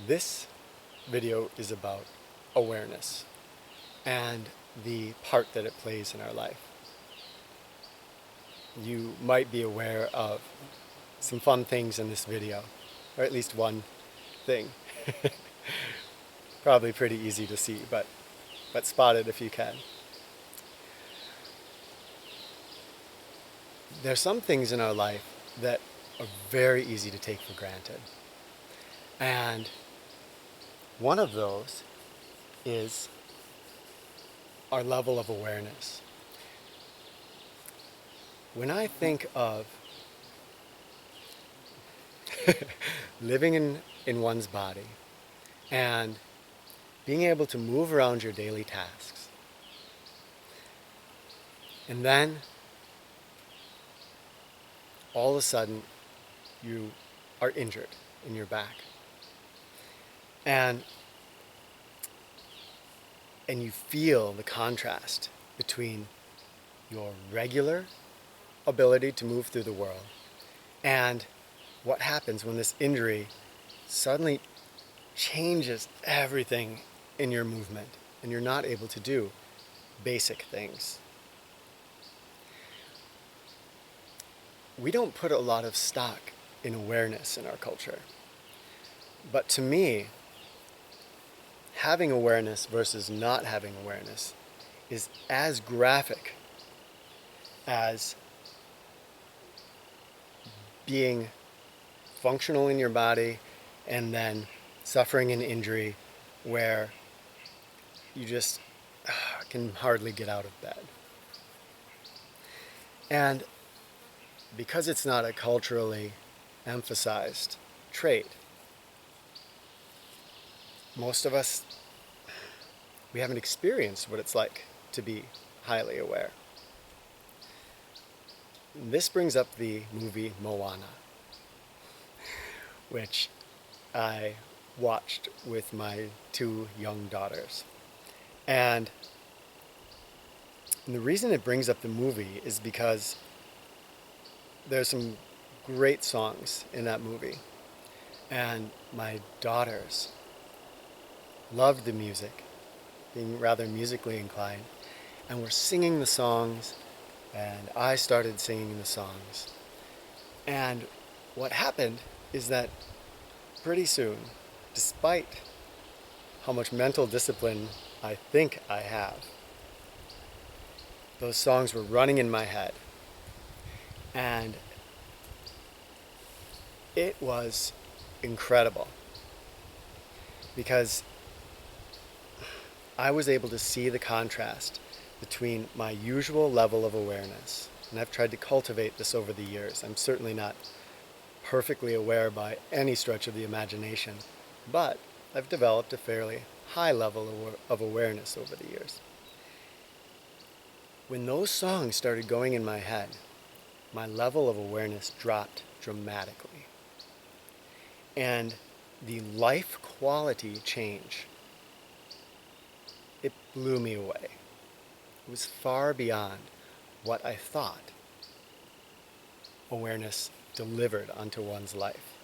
This video is about awareness and the part that it plays in our life. You might be aware of some fun things in this video, or at least one thing. Probably pretty easy to see, but spot it if you can. There's some things in our life that are very easy to take for granted. And one of those is our level of awareness. When I think of living in one's body and being able to move around your daily tasks, and then all of a sudden you are injured in your back, and you feel the contrast between your regular ability to move through the world and what happens when this injury suddenly changes everything in your movement and you're not able to do basic things. We don't put a lot of stock in awareness in our culture, but to me, having awareness versus not having awareness is as graphic as being functional in your body and then suffering an injury where you just can hardly get out of bed. And because it's not a culturally emphasized trait, most of us, we haven't experienced what it's like to be highly aware. This brings up the movie Moana, which I watched with my two young daughters. And the reason it brings up the movie is because there's some great songs in that movie. And my daughters loved the music, being rather musically inclined, and were singing the songs, and I started singing the songs. And what happened is that pretty soon, despite how much mental discipline I think I have, those songs were running in my head. And it was incredible because I was able to see the contrast between my usual level of awareness, and I've tried to cultivate this over the years. I'm certainly not perfectly aware by any stretch of the imagination, but I've developed a fairly high level of awareness over the years. When those songs started going in my head, my level of awareness dropped dramatically. And the life quality change, it blew me away. It was far beyond what I thought awareness delivered onto one's life.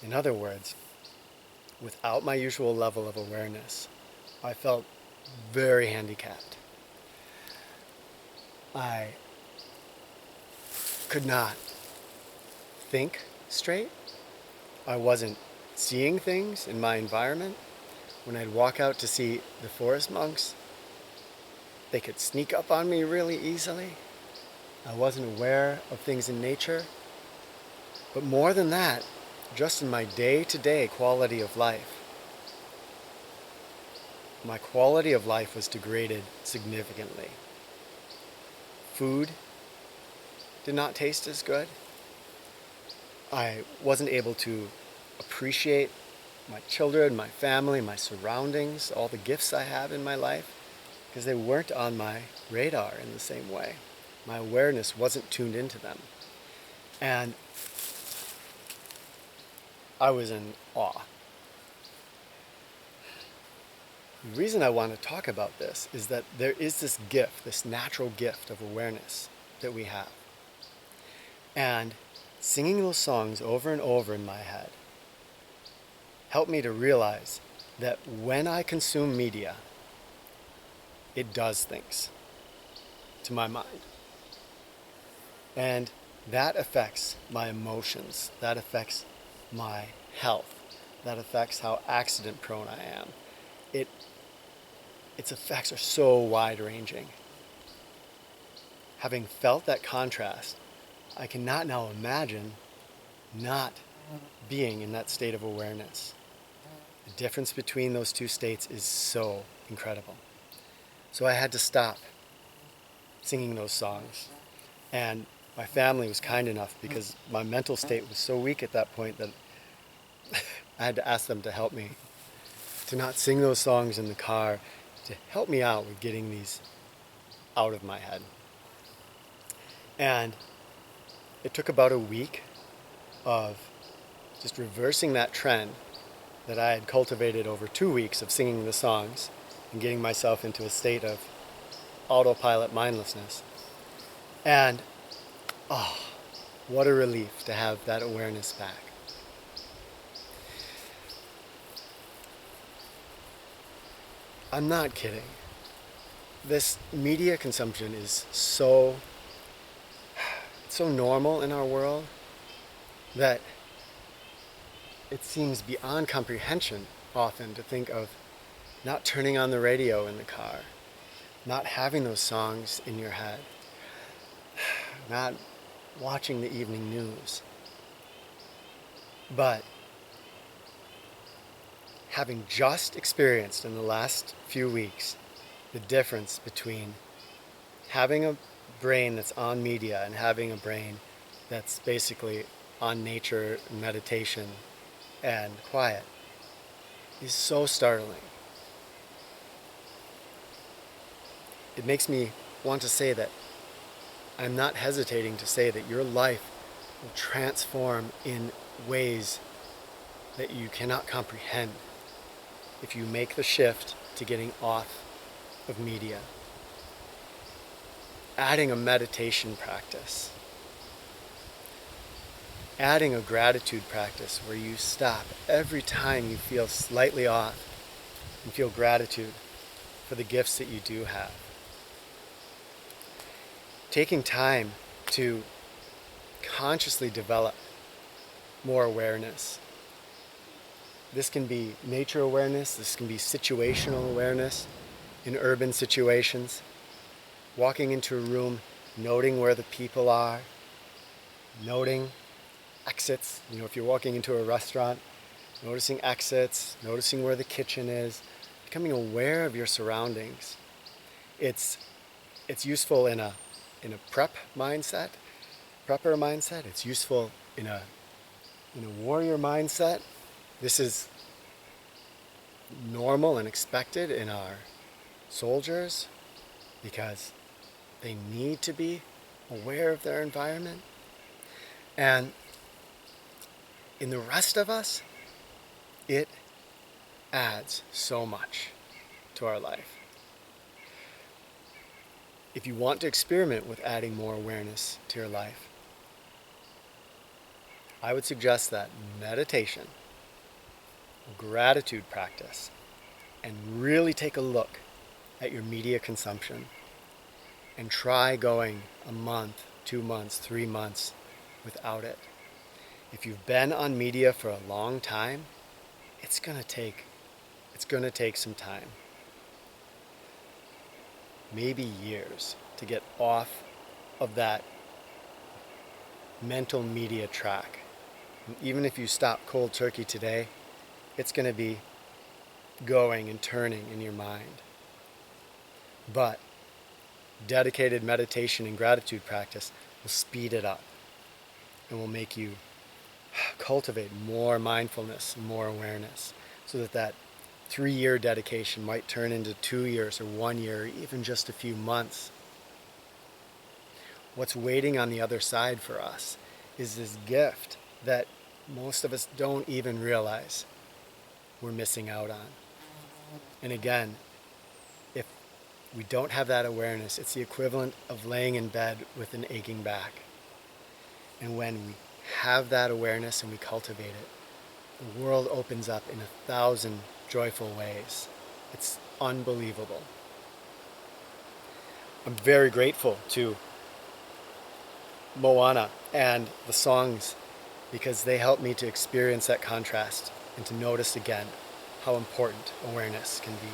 In other words, without my usual level of awareness, I felt very handicapped. I could not think straight. I wasn't seeing things in my environment. When I'd walk out to see the forest monks, they could sneak up on me really easily. I wasn't aware of things in nature. But more than that, just in my day-to-day quality of life, my quality of life was degraded significantly. Food did not taste as good. I wasn't able to appreciate my children, my family, my surroundings, all the gifts I have in my life, because they weren't on my radar in the same way. My awareness wasn't tuned into them. And I was in awe. The reason I want to talk about this is that there is this gift, this natural gift of awareness that we have. And singing those songs over and over in my head helped me to realize that when I consume media, it does things to my mind. And that affects my emotions. That affects my health. That affects how accident prone I am. Its effects are so wide ranging. Having felt that contrast, I cannot now imagine not being in that state of awareness. The difference between those two states is so incredible. So I had to stop singing those songs. And my family was kind enough, because my mental state was so weak at that point that I had to ask them to help me to not sing those songs in the car, to help me out with getting these out of my head. And it took about a week of just reversing that trend that I had cultivated over 2 weeks of singing the songs and getting myself into a state of autopilot mindlessness. And oh, what a relief to have that awareness back. I'm not kidding. This media consumption is so normal in our world that it seems beyond comprehension often to think of not turning on the radio in the car, not having those songs in your head, not watching the evening news. But having just experienced in the last few weeks the difference between having a brain that's on media and having a brain that's basically on nature, meditation, and quiet is so startling. It makes me want to say that I'm not hesitating to say that your life will transform in ways that you cannot comprehend if you make the shift to getting off of media. Adding a meditation practice. Adding a gratitude practice where you stop every time you feel slightly off and feel gratitude for the gifts that you do have. Taking time to consciously develop more awareness. This can be nature awareness, this can be situational awareness in urban situations. Walking into a room, noting where the people are, noting exits. If you're walking into a restaurant, noticing exits, noticing where the kitchen is, becoming aware of your surroundings. It's useful in a prepper mindset. It's useful in a warrior mindset. This is normal and expected in our soldiers because they need to be aware of their environment. And in the rest of us, it adds so much to our life. If you want to experiment with adding more awareness to your life, I would suggest that meditation, gratitude practice, and really take a look at your media consumption and try going a month, 2 months, 3 months without it. If you've been on media for a long time, it's going to take some time. Maybe years to get off of that mental media track. And even if you stop cold turkey today, it's going to be going and turning in your mind. But dedicated meditation and gratitude practice will speed it up and will make you cultivate more mindfulness and more awareness so that 3-year dedication might turn into 2 years or 1 year or even just a few months. What's waiting on the other side for us is this gift that most of us don't even realize we're missing out on. And again, if we don't have that awareness, it's the equivalent of laying in bed with an aching back. And when we have that awareness and we cultivate it, the world opens up in 1,000 joyful ways. It's unbelievable. I'm very grateful to Moana and the songs because they help me to experience that contrast and to notice again how important awareness can be.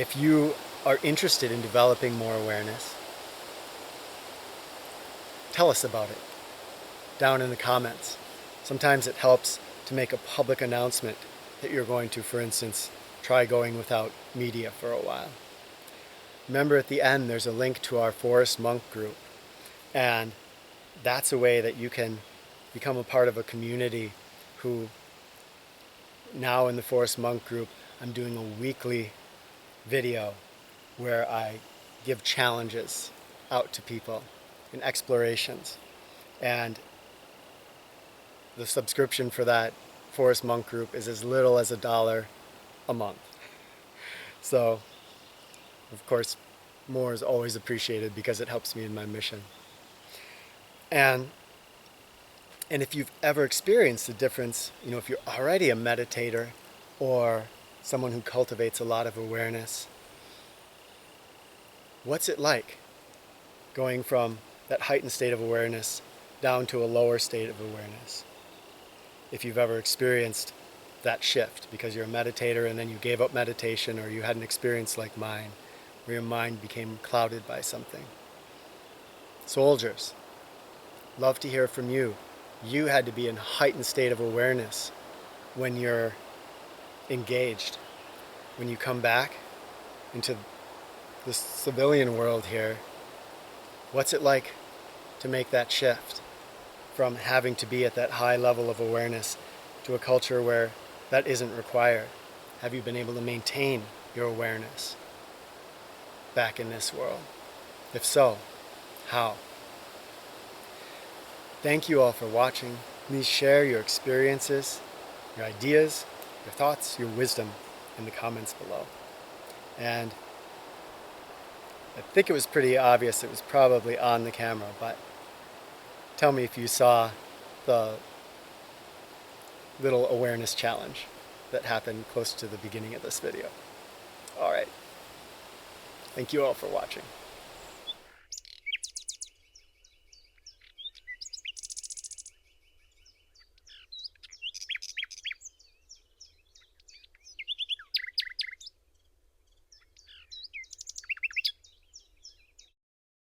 If you are interested in developing more awareness, tell us about it down in the comments. Sometimes it helps to make a public announcement that you're going to, for instance, try going without media for a while. Remember, at the end there's a link to our Forest Monk group, and that's a way that you can become a part of a community who, now in the Forest Monk group, I'm doing a weekly video where I give challenges out to people in explorations, and the subscription for that Forest Monk group is as little as $1 a month. So, of course, more is always appreciated because it helps me in my mission. And if you've ever experienced the difference, if you're already a meditator or someone who cultivates a lot of awareness, what's it like going from that heightened state of awareness down to a lower state of awareness? If you've ever experienced that shift because you're a meditator and then you gave up meditation, or you had an experience like mine where your mind became clouded by something. Soldiers, love to hear from you. You had to be in a heightened state of awareness when you're engaged. When you come back into the civilian world here, what's it like to make that shift from having to be at that high level of awareness to a culture where that isn't required? Have you been able to maintain your awareness back in this world? If so, how? Thank you all for watching. Please share your experiences, your ideas, your thoughts, your wisdom in the comments below. And I think it was pretty obvious it was probably on the camera, but tell me if you saw the little awareness challenge that happened close to the beginning of this video. All right. Thank you all for watching.